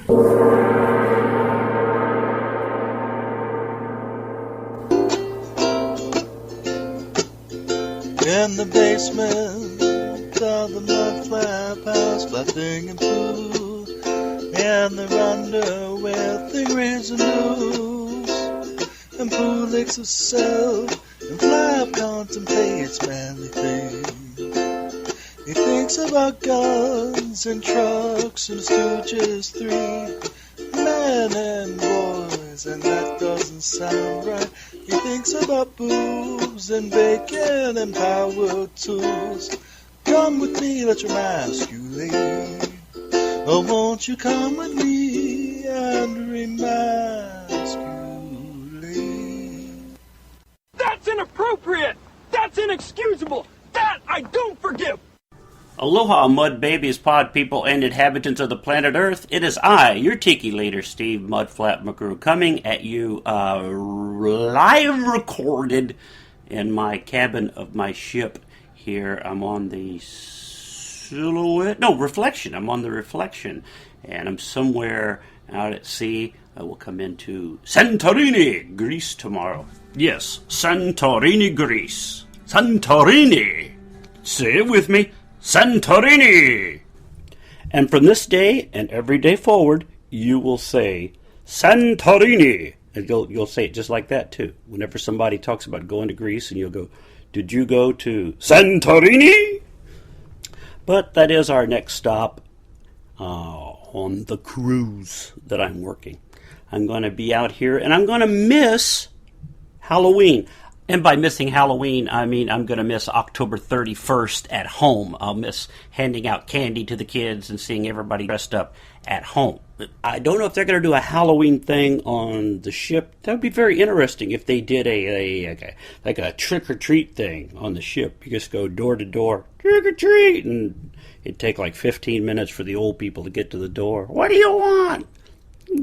In the basement of the mud flap house, laughing and poo, and they're under with the grains and news, and poo licks himself, and flap contemplates manly things. He thinks about guns and trucks and Stooges 3, men and boys, and that doesn't sound right. He thinks about boobs and bacon and power tools. Come with me, let's remasculate. Oh, won't you come with me and remasculate? That's inappropriate! That's inexcusable! That I don't forgive! Aloha, mud babies, pod people, and inhabitants of the planet Earth. It is I, your tiki leader, Steve Mudflap McGrew, coming at you live recorded in my cabin of my ship here. I'm on the reflection. I'm on the reflection, and I'm somewhere out at sea. I will come into Santorini, Greece tomorrow. Yes, Santorini, Greece. Santorini! Say it with me. Santorini! And from this day and every day forward, you will say Santorini. And you'll say it just like that, too. Whenever somebody talks about going to Greece, and you'll go, did you go to Santorini? But that is our next stop on the cruise that I'm working. I'm going to be out here, and I'm going to miss Halloween. And by missing Halloween, I mean I'm going to miss October 31st at home. I'll miss handing out candy to the kids and seeing everybody dressed up at home. I don't know if they're going to do a Halloween thing on the ship. That would be very interesting if they did a trick-or-treat thing on the ship. You just go door to door, trick-or-treat, and it'd take like 15 minutes for the old people to get to the door. What do you want?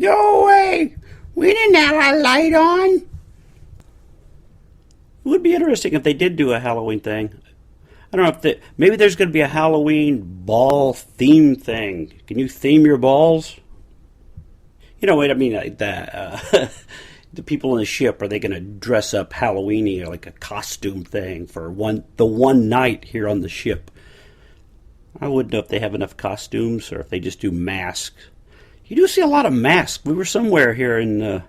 Go away. We didn't have our light on. It would be interesting if they did do a Halloween thing. I don't know if maybe there's going to be a Halloween ball theme thing. Can you theme your balls? You know what I mean? Like the people on the ship, are they going to dress up Halloween-y, or like a costume thing for the one night here on the ship? I wouldn't know if they have enough costumes or if they just do masks. You do see a lot of masks. We were somewhere here in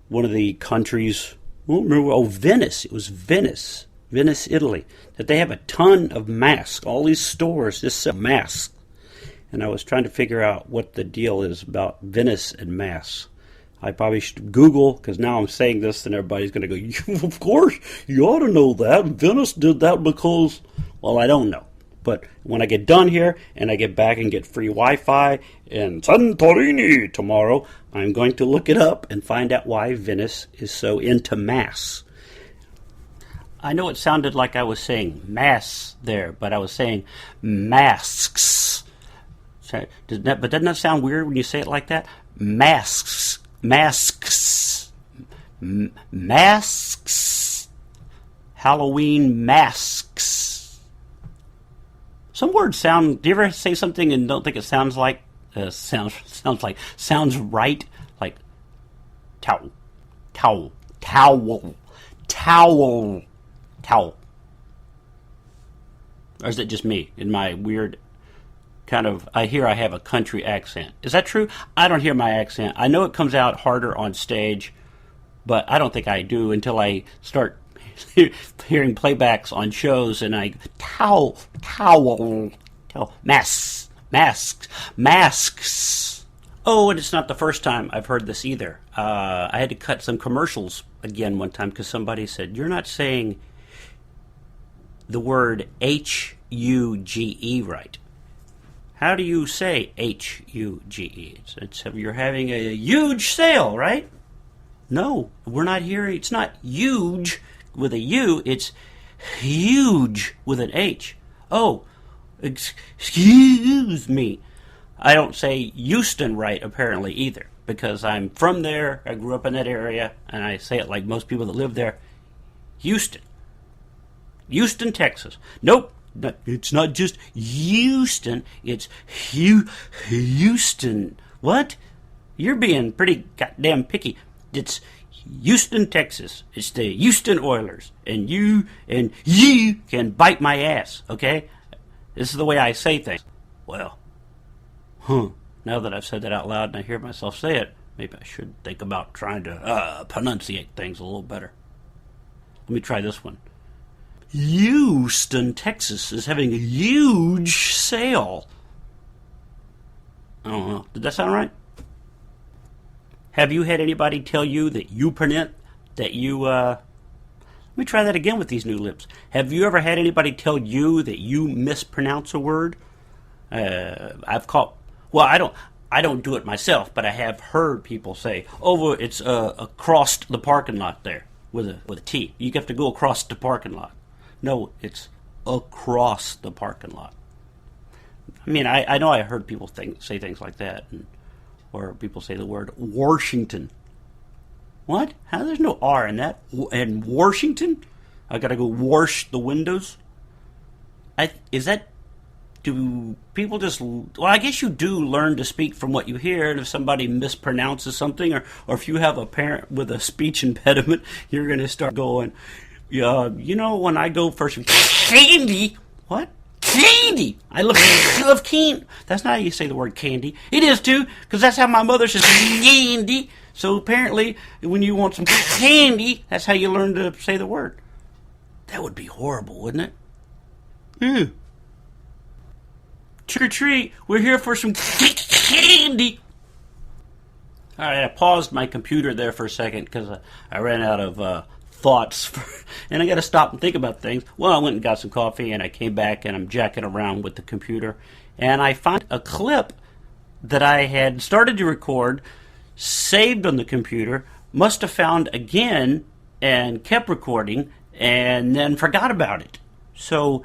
one of the countries. Venice. It was Venice, Italy. That they have a ton of masks. All these stores just sell masks. And I was trying to figure out what the deal is about Venice and masks. I probably should Google, because now I'm saying this and everybody's going to go, of course, you ought to know that. Venice did that because, well, I don't know. But when I get done here and I get back and get free Wi-Fi in Santorini tomorrow, I'm going to look it up and find out why Venice is so into masks. I know it sounded like I was saying mass there, but I was saying masks. But doesn't that sound weird when you say it like that? Masks. Halloween masks. Some words sound. Do you ever say something and don't think it sounds right? Like towel. Or is it just me in my weird kind of? I hear I have a country accent. Is that true? I don't hear my accent. I know it comes out harder on stage, but I don't think I do until I start hearing playbacks on shows, and I towel, masks. Oh, and it's not the first time I've heard this either. I had to cut some commercials again one time because somebody said, you're not saying the word H-U-G-E right. How do you say H-U-G-E? It's you're having a huge sale, right? No, we're not hearing. It's not huge with a U, it's huge with an H. Oh, excuse me. I don't say Houston right, apparently, either, because I'm from there, I grew up in that area, and I say it like most people that live there. Houston, Texas. Nope, it's not just Houston, it's Houston, What? You're being pretty goddamn picky. It's Houston, Texas. It's the Houston Oilers. And you can bite my ass, okay? This is the way I say things. Well, now that I've said that out loud and I hear myself say it, maybe I should think about trying to pronunciate things a little better. Let me try this one. Houston, Texas is having a huge sale. I don't know. Did that sound right? Have you had anybody tell you that you pronounce, that you, let me try that again with these new lips. Have you ever had anybody tell you that you mispronounce a word? I don't do it myself, but I have heard people say, it's across the parking lot there with a T. You have to go across the parking lot. No, it's across the parking lot. I mean, I know I heard people say things like that, or people say the word Washington. What? How? There's no R in that. And Washington? I gotta go wash the windows? Do people just... Well, I guess you do learn to speak from what you hear, and if somebody mispronounces something, or if you have a parent with a speech impediment, you're going to start going, when I go for some candy... What? Candy! I love candy. That's not how you say the word candy. It is, too, because that's how my mother says candy. So apparently, when you want some candy, that's how you learn to say the word. That would be horrible, wouldn't it? Trick or treat, we're here for some candy. All right, I paused my computer there for a second because I ran out of thoughts, and I got to stop and think about things. Well, I went and got some coffee, and I came back, and I'm jacking around with the computer, and I found a clip that I had started to record, saved on the computer, must have found again, and kept recording, and then forgot about it. So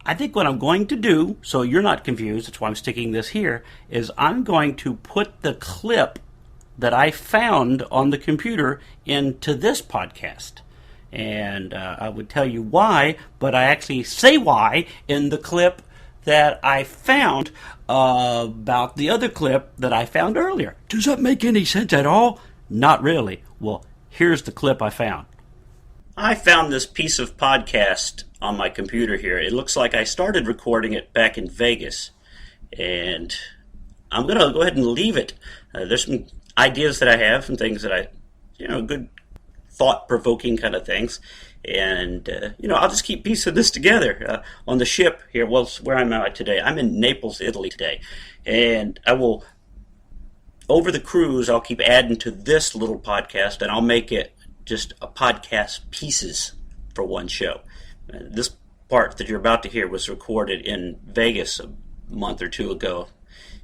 I think what I'm going to do, so you're not confused, that's why I'm sticking this here, is I'm going to put the clip that I found on the computer into this podcast. And I would tell you why, but I actually say why in the clip that I found about the other clip that I found earlier. Does that make any sense at all? Not really. Well, here's the clip I found. I found this piece of podcast on my computer here. It looks like I started recording it back in Vegas, and I'm going to go ahead and leave it. There's some ideas that I have, some things that good thought-provoking kind of things, and I'll just keep piecing this together on the ship here. Well, where I'm at today, I'm in Naples, Italy today, and I will, over the cruise, I'll keep adding to this little podcast, and I'll make it just a podcast pieces for one show. This part that you're about to hear was recorded in Vegas a month or two ago,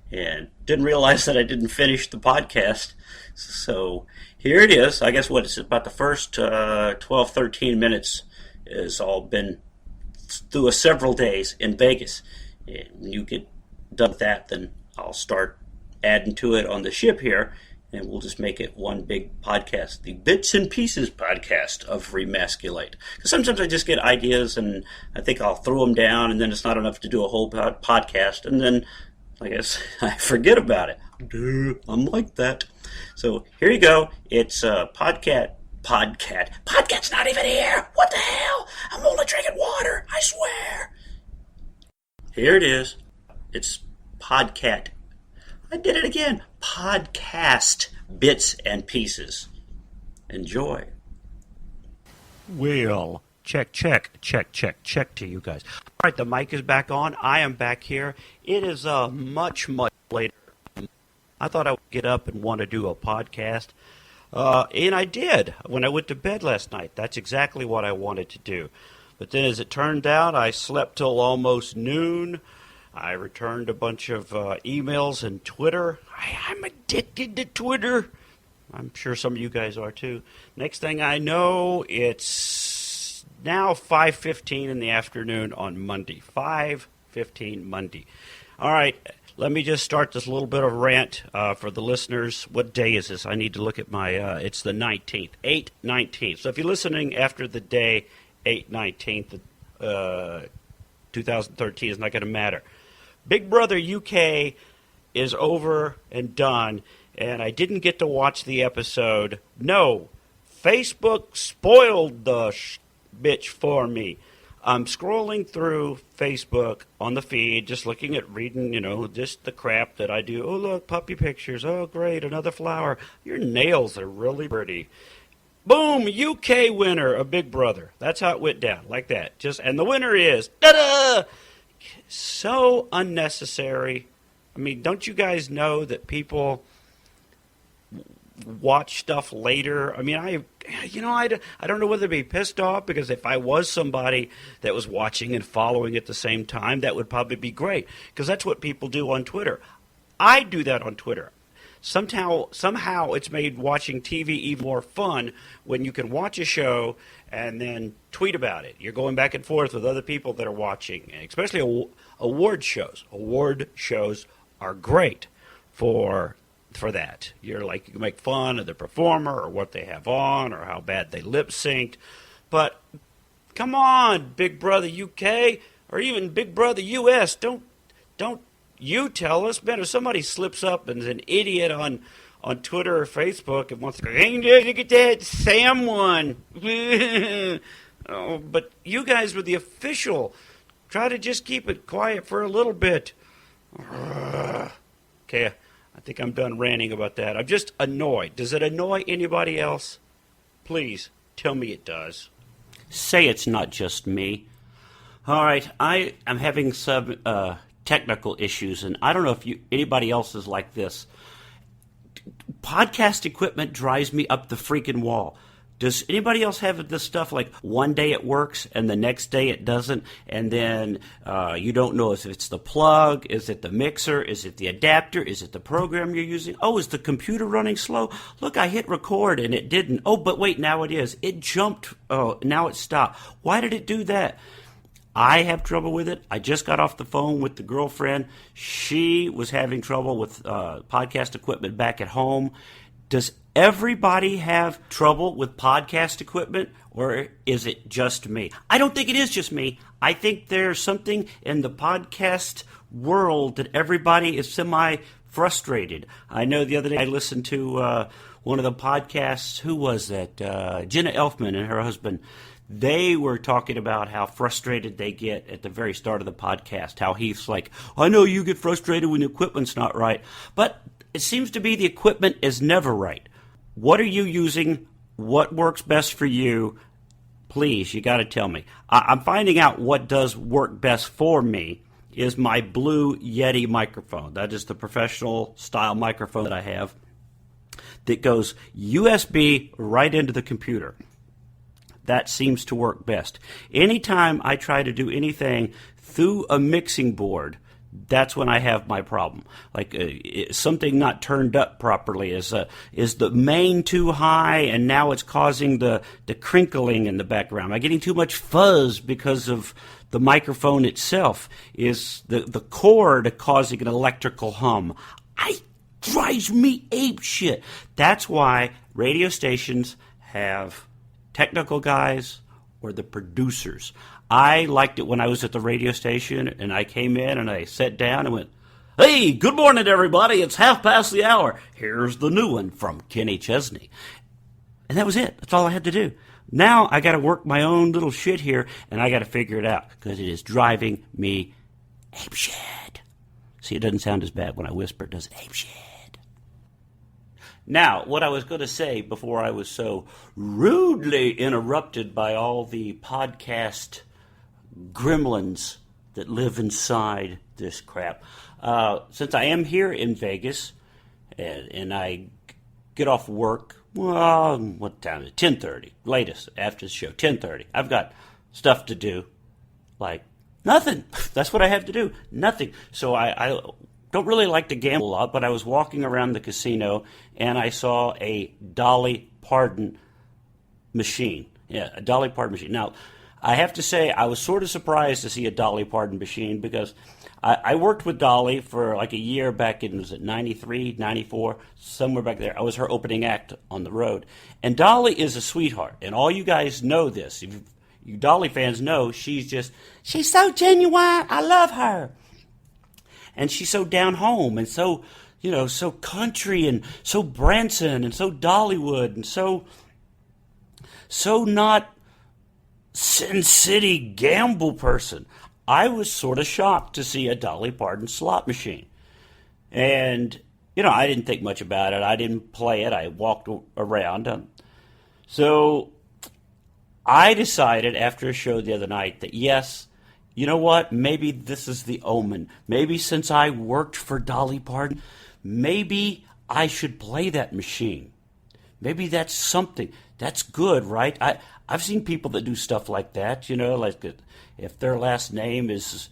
and didn't realize that I didn't finish the podcast. So here it is. I guess it's about the first 12, 13 minutes has all been through several days in Vegas. And when you get done with that, then I'll start adding to it on the ship here, and we'll just make it one big podcast, the Bits and Pieces podcast of Remasculate. Because sometimes I just get ideas, and I think I'll throw them down, and then it's not enough to do a whole podcast, and then I guess I forget about it. I'm like that. So here you go. It's Podcat. Podcat's not even here. What the hell? I'm only drinking water. I swear. Here it is. It's Podcat. I did it again. Podcast Bits and Pieces. Enjoy. Well, check to you guys. All right, the mic is back on. I am back here. It is much later. I thought I would get up and want to do a podcast, and I did when I went to bed last night. That's exactly what I wanted to do. But then as it turned out, I slept till almost noon. I returned a bunch of emails and Twitter. I'm addicted to Twitter. I'm sure some of you guys are too. Next thing I know, it's now 5:15 in the afternoon on Monday. 5:15 Monday. All right, let me just start this little bit of rant for the listeners. What day is this? I need to look at my, it's the 19th, 8/19. So if you're listening after the day 8/19, 2013 is not going to matter. Big Brother UK is over and done, and I didn't get to watch the episode. No, Facebook spoiled the bitch for me. I'm scrolling through Facebook on the feed, just looking at reading, just the crap that I do. Oh, look, puppy pictures. Oh, great, another flower. Your nails are really pretty. Boom, UK winner of Big Brother. That's how it went down, like that. And the winner is, ta-da! So unnecessary. I mean, don't you guys know that people watch stuff later? I mean, I don't know whether to be pissed off, because if I was somebody that was watching and following at the same time, that would probably be great, because that's what people do on Twitter. I do that on Twitter. Somehow it's made watching TV even more fun when you can watch a show and then tweet about it. You're going back and forth with other people that are watching, and especially award shows. Award shows are great for that. You can make fun of the performer or what they have on or how bad they lip synced. But come on, Big Brother UK or even Big Brother US, don't you tell us, man. If somebody slips up and is an idiot on Twitter or Facebook and wants to go, hey, look at that, Sam won. Oh, but you guys were the official. Try to just keep it quiet for a little bit. Okay, I think I'm done ranting about that. I'm just annoyed. Does it annoy anybody else? Please tell me it does. Say it's not just me. All right, I am having some technical issues, and I don't know if anybody else is like this. Podcast equipment drives me up the freaking wall. Does anybody else have this stuff like one day it works and the next day it doesn't, and then you don't know if it's the plug, is it the mixer, is it the adapter, is it the program you're using? Oh, is the computer running slow? Look, I hit record and it didn't. Oh, but wait, now it is. It jumped. Oh, now it stopped. Why did it do that? I have trouble with it. I just got off the phone with the girlfriend. She was having trouble with podcast equipment back at home. Does everybody have trouble with podcast equipment, or is it just me? I don't think it is just me. I think there's something in the podcast world that everybody is semi-frustrated. I know the other day I listened to one of the podcasts. Who was that? Jenna Elfman and her husband. They were talking about how frustrated they get at the very start of the podcast, how he's like, I know you get frustrated when the equipment's not right, but it seems to be the equipment is never right. What are you using? What works best for you? Please, you got to tell me. I'm finding out what does work best for me is my Blue Yeti microphone. That is the professional style microphone that I have that goes USB right into the computer. That seems to work best. Anytime I try to do anything through a mixing board, that's when I have my problem. Like something not turned up properly. Is the main too high, and now it's causing the crinkling in the background? Am I getting too much fuzz because of the microphone itself? Is the cord causing an electrical hum? Drives me ape shit. That's why radio stations have technical guys or the producers. I liked it when I was at the radio station and I came in and I sat down and went, hey, good morning, everybody. It's hour. Here's the new one from Kenny Chesney. And that was it. That's all I had to do. Now I got to work my own little shit here and I got to figure it out because it is driving me apeshit. See, it doesn't sound as bad when I whisper, does it? Apeshit. Now, what I was going to say before I was so rudely interrupted by all the podcast gremlins that live inside this crap. Since I am here in Vegas and I get off work, well, what time is it? 10:30, latest after the show, 10:30. I've got stuff to do, like nothing. That's what I have to do, nothing. So I don't really like to gamble a lot, but I was walking around the casino and I saw a Dolly Parton machine. Yeah, a Dolly Parton machine. Now, I have to say I was sort of surprised to see a Dolly Parton machine because I worked with Dolly for like a year back in, was it 93, 94, somewhere back there. I was her opening act on the road. And Dolly is a sweetheart, and all you guys know this. If you Dolly fans know she's so genuine. I love her. and she's so down home and so, so country and so Branson and so Dollywood and so not Sin City gamble person. I was sort of shocked to see a Dolly Parton slot machine. And, I didn't think much about it. I didn't play it. I walked around. So I decided after a show the other night that, yes, you know what? Maybe this is the omen. Maybe since I worked for Dolly Parton, maybe I should play that machine. Maybe that's something. That's good, right? I've seen people that do stuff like that, like if their last name is,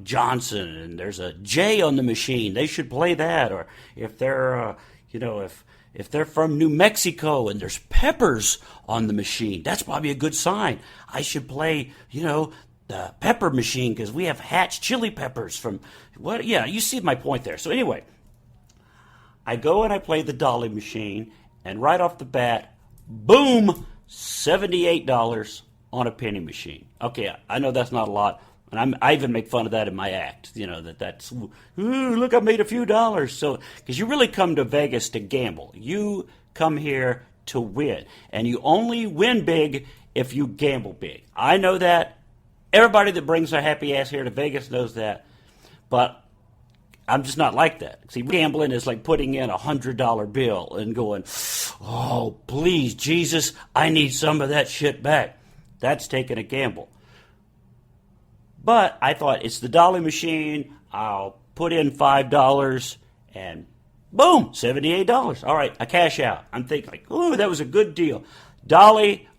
Johnson and there's a J on the machine, they should play that. Or if they're, if they're from New Mexico and there's peppers on the machine, that's probably a good sign. I should play, the pepper machine because we have Hatch chili peppers from, what? Yeah, you see my point there. So anyway, I go and I play the Dolly machine, and right off the bat, boom, $78 on a penny machine. Okay, I know that's not a lot, and I even make fun of that in my act. That's ooh, look, I made a few dollars. So, because you really come to Vegas to gamble, you come here to win, and you only win big if you gamble big. I know that. Everybody that brings their happy ass here to Vegas knows that, but I'm just not like that. See, gambling is like putting in $100 bill and going, oh, please, Jesus, I need some of that shit back. That's taking a gamble. But I thought, it's the Dolly machine. I'll put in $5 and boom, $78. All right, I cash out. I'm thinking, like, ooh, that was a good deal. Dolly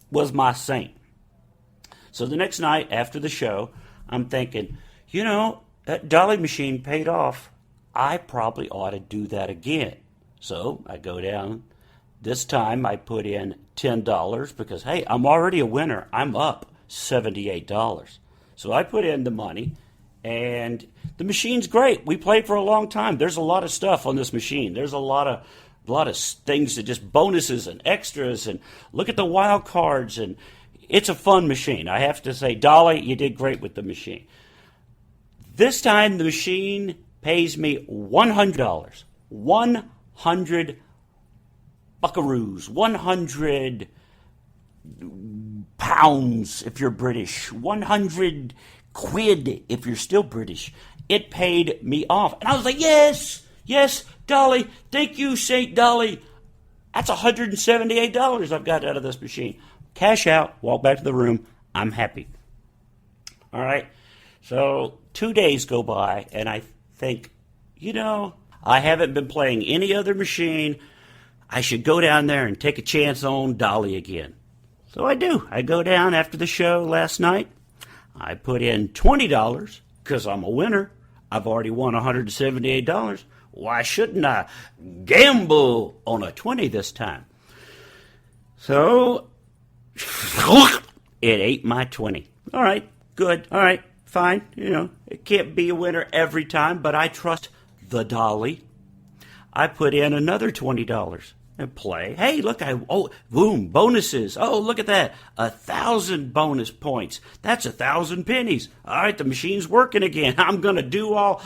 was my saint. So the next night after the show, I'm thinking, that Dolly machine paid off. I probably ought to do that again. So I go down. This time I put in $10 because, hey, I'm already a winner. I'm up $78. So I put in the money, and the machine's great. We played for a long time. There's a lot of stuff on this machine. There's a lot of things that just bonuses and extras, and look at the wild cards, and it's a fun machine. I have to say, Dolly, you did great with the machine. This time, the machine pays me $100. 100 buckaroos. 100 pounds if you're British. 100 quid if you're still British. It paid me off. And I was like, yes, Dolly. Thank you, St. Dolly. That's $178 I've got out of this machine. Cash out, walk back to the room. I'm happy. All right. So 2 days go by, and I think, I haven't been playing any other machine. I should go down there and take a chance on Dolly again. So I do. I go down after the show last night. I put in $20 because I'm a winner. I've already won $178. Why shouldn't I gamble on a 20 this time? So it ate my 20. All right, good. All right, fine. It can't be a winner every time, but I trust the Dolly. I put in another $20 and play. Hey, look, boom, bonuses. Oh, look at that. 1,000 bonus points. That's 1,000 pennies. All right, the machine's working again. I'm going to do all.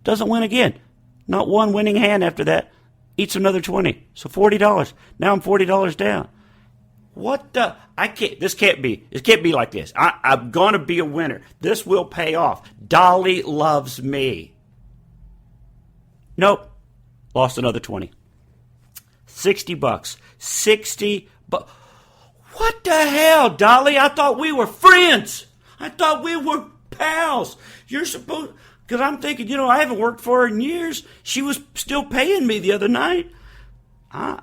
Doesn't win again. Not one winning hand after that. Eats another 20. So $40. Now I'm $40 down. What the? This can't be. It can't be like this. I'm going to be a winner. This will pay off. Dolly loves me. Nope. Lost another 20. $60. 60 bucks. What the hell, Dolly? I thought we were friends. I thought we were pals. You're supposed... Because I'm thinking, I haven't worked for her in years. She was still paying me the other night. I'm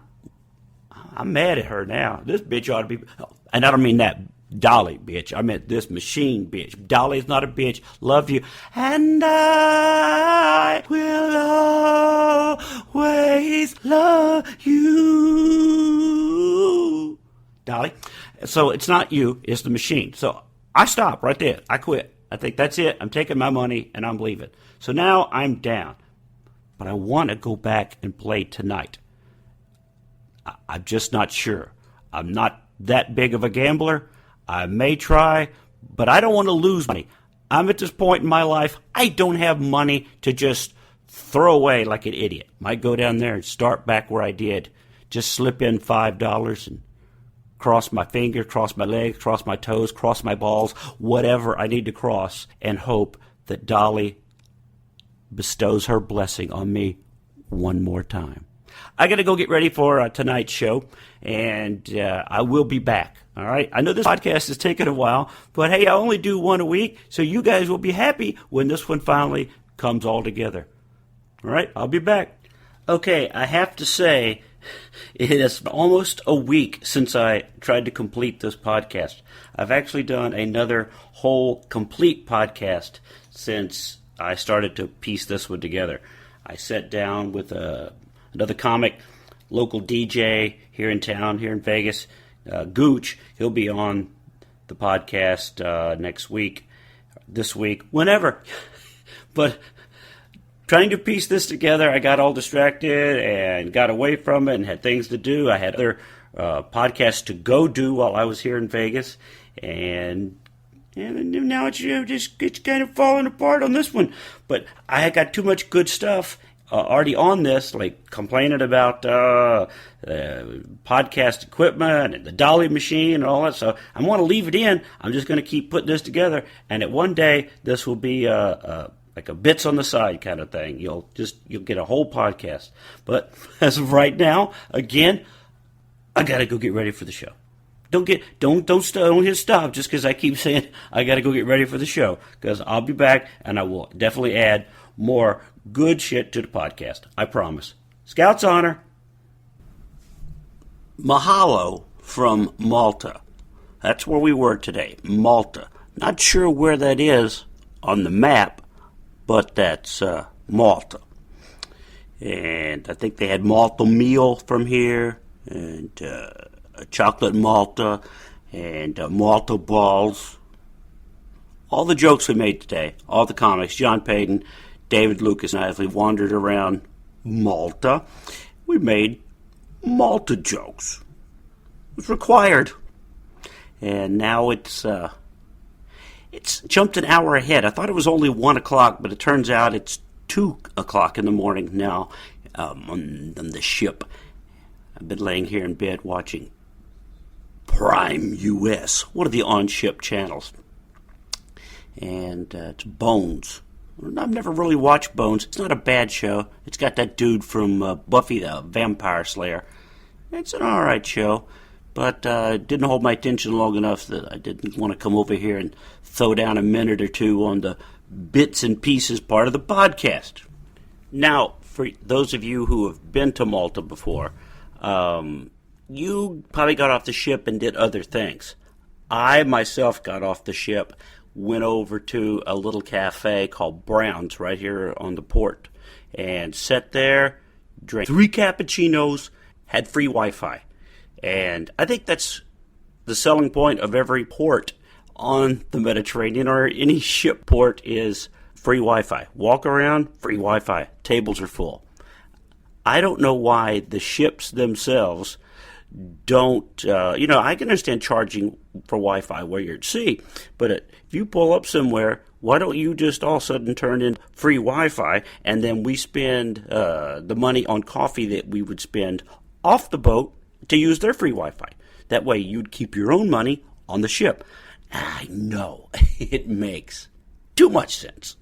mad at her now. This bitch ought to be... And I don't mean that Dolly bitch. I meant this machine bitch. Dolly's not a bitch. Love you. And I will always love you. Dolly. So it's not you. It's the machine. So I stop right there. I quit. I think that's it. I'm taking my money and I'm leaving. So now I'm down. But I want to go back and play tonight. I'm just not sure. I'm not that big of a gambler. I may try, But I don't want to lose money. I'm at this point in my life, I don't have money to just throw away like an idiot. Might go down there and start back where I did. Just slip in $5 and cross my fingers, cross my legs, cross my toes, cross my balls, whatever I need to cross, and hope that Dolly bestows her blessing on me one more time. I got to go get ready for tonight's show, and I will be back. All right? I know this podcast is taking a while, but hey, I only do one a week, so you guys will be happy when this one finally comes all together. All right? I'll be back. Okay, I have to say, it is almost a week since I tried to complete this podcast. I've actually done another whole complete podcast since I started to piece this one together. I sat down with another comic, local DJ here in town, here in Vegas, Gooch. He'll be on the podcast next week, this week, whenever. But trying to piece this together, I got all distracted and got away from it and had things to do. I had other podcasts to go do while I was here in Vegas, and now it's kind of falling apart on this one. But I got too much good stuff already on this, like complaining about podcast equipment and the dolly machine and all that. So I want to leave it in. I'm just going to keep putting this together, and at one day this will be like a bits on the side kind of thing. You'll get a whole podcast. But as of right now, again, I gotta go get ready for the show. Don't hit stop just because I keep saying I gotta go get ready for the show, because I'll be back and I will definitely add more good shit to the podcast. I promise. Scout's honor. Mahalo from Malta. That's where we were today, Malta. Not sure where that is on the map, but that's Malta. And I think they had Malta meal from here, and a chocolate Malta, and Malta balls. All the jokes we made today, all the comics, John Payton, David Lucas, and I, as we wandered around Malta, we made Malta jokes. It was required. And now it's jumped an hour ahead. I thought it was only 1 o'clock, but it turns out it's 2 o'clock in the morning now on the ship. I've been laying here in bed watching Prime US, one of the on-ship channels. And it's Bones. I've never really watched Bones. It's not a bad show. It's got that dude from Buffy the Vampire Slayer. It's an alright show. But it didn't hold my attention long enough that I didn't want to come over here and throw down a minute or two on the bits and pieces part of the podcast. Now, for those of you who have been to Malta before, you probably got off the ship and did other things. I myself got off the ship, went over to a little cafe called Brown's right here on the port, and sat there, drank 3 cappuccinos, had free Wi-Fi. And I think that's the selling point of every port on the Mediterranean or any ship port is free Wi-Fi. Walk around, free Wi-Fi. Tables are full. I don't know why the ships themselves don't, I can understand charging for Wi-Fi where you're at sea, but if you pull up somewhere, why don't you just all of a sudden turn in free Wi-Fi, and then we spend the money on coffee that we would spend off the boat to use their free Wi-Fi. That way you'd keep your own money on the ship. I know, it makes too much sense.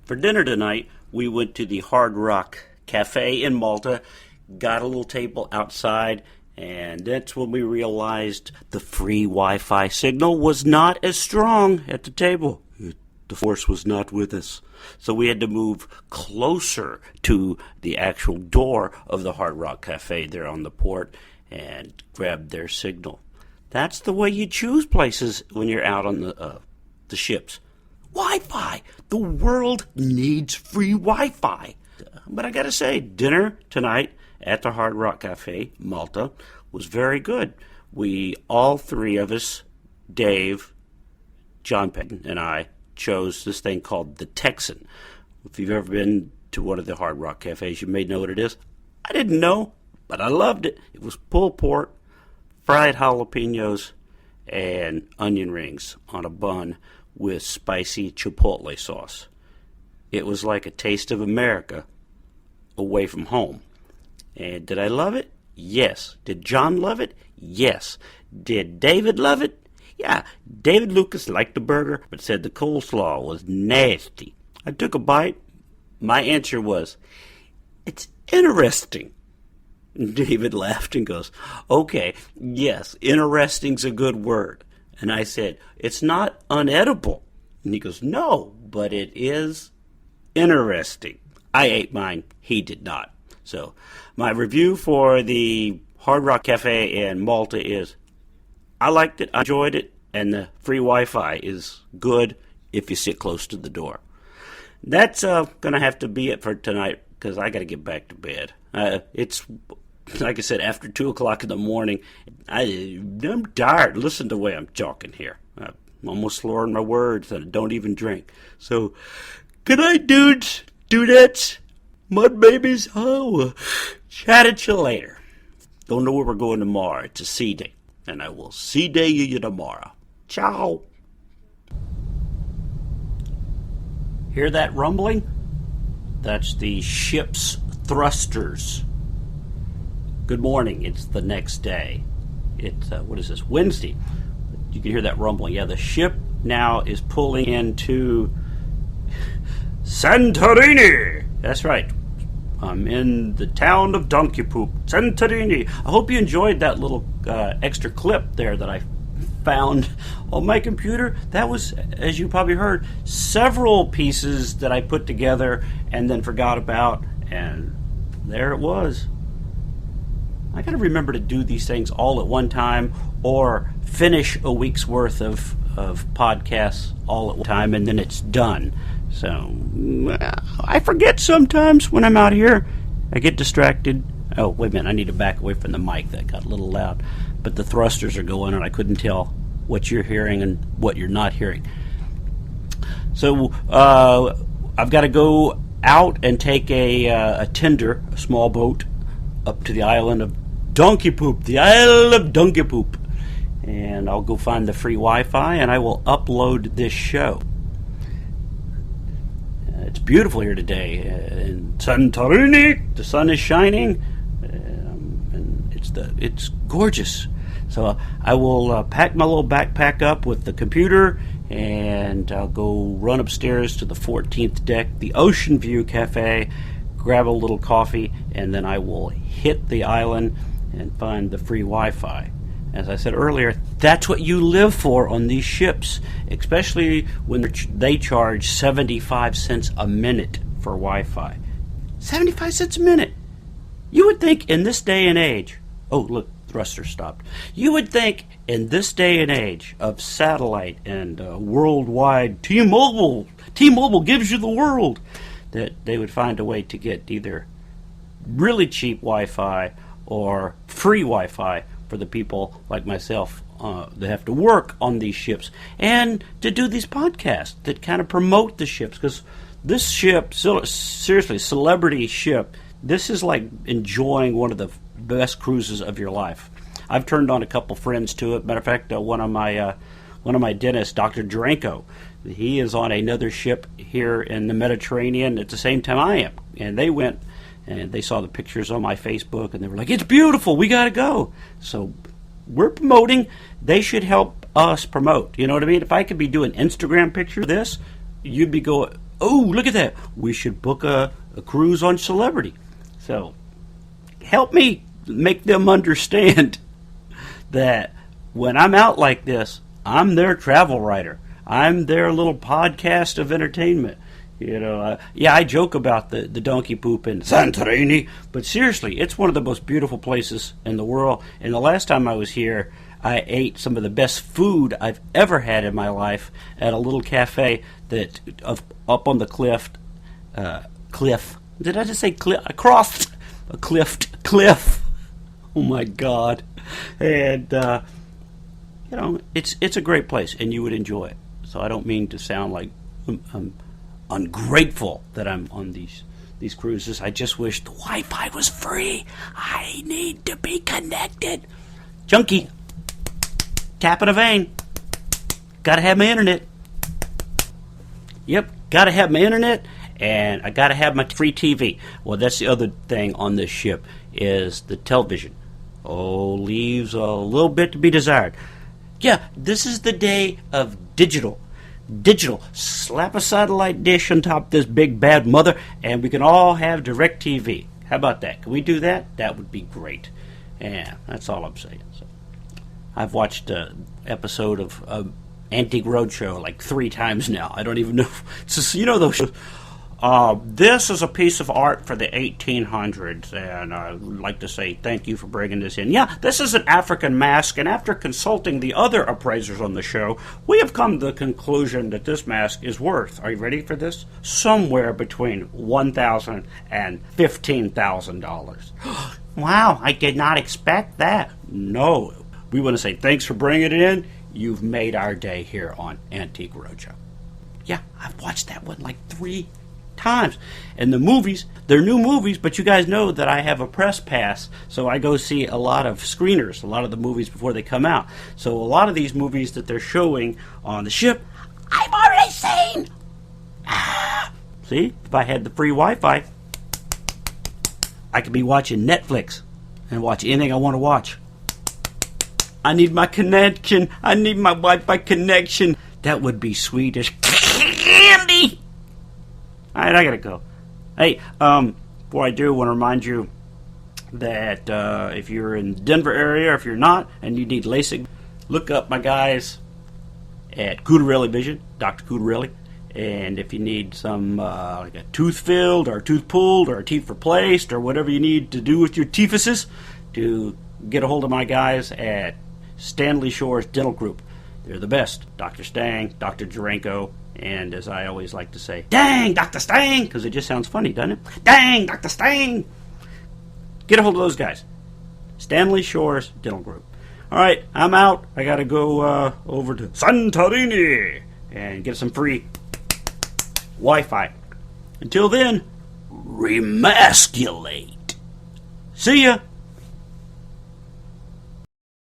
For dinner tonight, we went to the Hard Rock Cafe in Malta, got a little table outside, and that's when we realized the free Wi-Fi signal was not as strong at the table. The force was not with us. So we had to move closer to the actual door of the Hard Rock Cafe there on the port and grab their signal. That's the way you choose places when you're out on the ships. Wi-Fi! The world needs free Wi-Fi. But I gotta say, dinner tonight at the Hard Rock Cafe, Malta, was very good. We, all three of us, Dave, John Payton, and I, chose this thing called the Texan. If you've ever been to one of the Hard Rock Cafes, you may know what it is. I didn't know, but I loved it. It was pulled pork, fried jalapenos, and onion rings on a bun with spicy chipotle sauce. It was like a taste of America away from home. And did I love it? Yes. Did John love it? Yes. Did David love it? Yeah. David Lucas liked the burger, but said the coleslaw was nasty. I took a bite. My answer was, it's interesting. David laughed and goes, okay, yes, interesting's a good word. And I said, it's not unedible. And he goes, no, but it is interesting. I ate mine. He did not. So my review for the Hard Rock Cafe in Malta is, I liked it, I enjoyed it, and the free Wi-Fi is good if you sit close to the door. That's going to have to be it for tonight because I got to get back to bed. It's, like I said, after 2 o'clock in the morning. I'm tired. Listen to the way I'm talking here. I'm almost slurring my words and I don't even drink. So, good night, dudes, dudettes, mud babies. Oh, chat at you later. Don't know where we're going tomorrow. It's a sea day. And I will sea day you tomorrow. Ciao. Hear that rumbling? That's the ship's thrusters. Good morning. It's the next day. It's, what is this? Wednesday. You can hear that rumbling. Yeah, the ship now is pulling into Santorini. That's right. I'm in the town of Donkey Poop, Santorini. I hope you enjoyed that little extra clip there that I found on my computer. That was, as you probably heard, several pieces that I put together and then forgot about, and there it was. I got to remember to do these things all at one time or finish a week's worth of podcasts all at one time, and then it's done. So, I forget sometimes when I'm out here. I get distracted. Oh, wait a minute. I need to back away from the mic. That got a little loud. But the thrusters are going, and I couldn't tell what you're hearing and what you're not hearing. So, I've got to go out and take a tender, a small boat, up to the island of Donkey Poop, the Isle of Donkey Poop. And I'll go find the free Wi-Fi, and I will upload this show. It's beautiful here today in Santorini. The sun is shining, and it's gorgeous. So I will pack my little backpack up with the computer, and I'll go run upstairs to the 14th deck, the Ocean View Cafe, grab a little coffee, and then I will hit the island and find the free Wi-Fi. As I said earlier, that's what you live for on these ships, especially when they charge 75 cents a minute for Wi-Fi. 75 cents a minute! You would think in this day and age... Oh, look, thruster stopped. You would think in this day and age of satellite and worldwide T-Mobile gives you the world, that they would find a way to get either really cheap Wi-Fi or free Wi-Fi for the people like myself that have to work on these ships and to do these podcasts that kind of promote the ships. Because this ship, seriously, celebrity ship, this is like enjoying one of the best cruises of your life. I've turned on a couple friends to it. Matter of fact, one of my dentists, Dr. Dranko, he is on another ship here in the Mediterranean at the same time I am. And they went and they saw the pictures on my Facebook, and they were like, it's beautiful, we got to go. So we're promoting. They should help us promote. You know what I mean? If I could be doing Instagram pictures of this, you'd be going, oh, look at that. We should book a cruise on Celebrity. So help me make them understand that when I'm out like this, I'm their travel writer. I'm their little podcast of entertainment. You know, yeah, I joke about the donkey poop in Santorini, but seriously, it's one of the most beautiful places in the world. And the last time I was here, I ate some of the best food I've ever had in my life at a little cafe that up on the cliff. Did I just say cliff? Across a cliff. Oh my God! And you know, it's a great place, and you would enjoy it. So I don't mean to sound like I'm ungrateful that I'm on these cruises. I just wish the Wi-Fi was free. I need to be connected. Junkie. Tap in a vein. Gotta have my internet. Yep, gotta have my internet, and I gotta have my free TV. Well, that's the other thing on this ship, is the television. Oh, leaves a little bit to be desired. Yeah, this is the day of digital. Digital. Slap a satellite dish on top of this big bad mother, and we can all have direct TV. How about that? Can we do that? That would be great. Yeah, that's all I'm saying. So, I've watched an episode of Antique Roadshow like 3 times now. I don't even know. It's just, you know those shows. This is a piece of art for the 1800s, and I would like to say thank you for bringing this in. Yeah, this is an African mask, and after consulting the other appraisers on the show, we have come to the conclusion that this mask is worth, are you ready for this? Somewhere between $1,000 and $15,000. Wow, I did not expect that. No, we want to say thanks for bringing it in. You've made our day here on Antique Roadshow. Yeah, I've watched that one like 3 times. And the movies, they're new movies, but you guys know that I have a press pass, so I go see a lot of screeners, a lot of the movies before they come out. So a lot of these movies that they're showing on the ship, I've already seen. See, if I had the free Wi-Fi, I could be watching Netflix and watch anything I want to watch. I need my connection. I need my Wi-Fi connection. That would be sweet as candy. All right, I gotta go. Hey, before I do, I want to remind you that if you're in the Denver area, or if you're not, and you need LASIK, look up my guys at Cudarelli Vision, Dr. Cudarelli. And if you need some like a tooth filled, or a tooth pulled, or a teeth replaced, or whatever you need to do with your teethuses, to get a hold of my guys at Stanley Shores Dental Group. They're the best. Dr. Stang, Dr. Jarenko, and as I always like to say, dang, Dr. Stang, because it just sounds funny, doesn't it? Dang, Dr. Stang. Get a hold of those guys. Stanley Shores Dental Group. All right, I'm out. I got to go over to Santorini and get some free Wi-Fi. Until then, remasculate. See ya.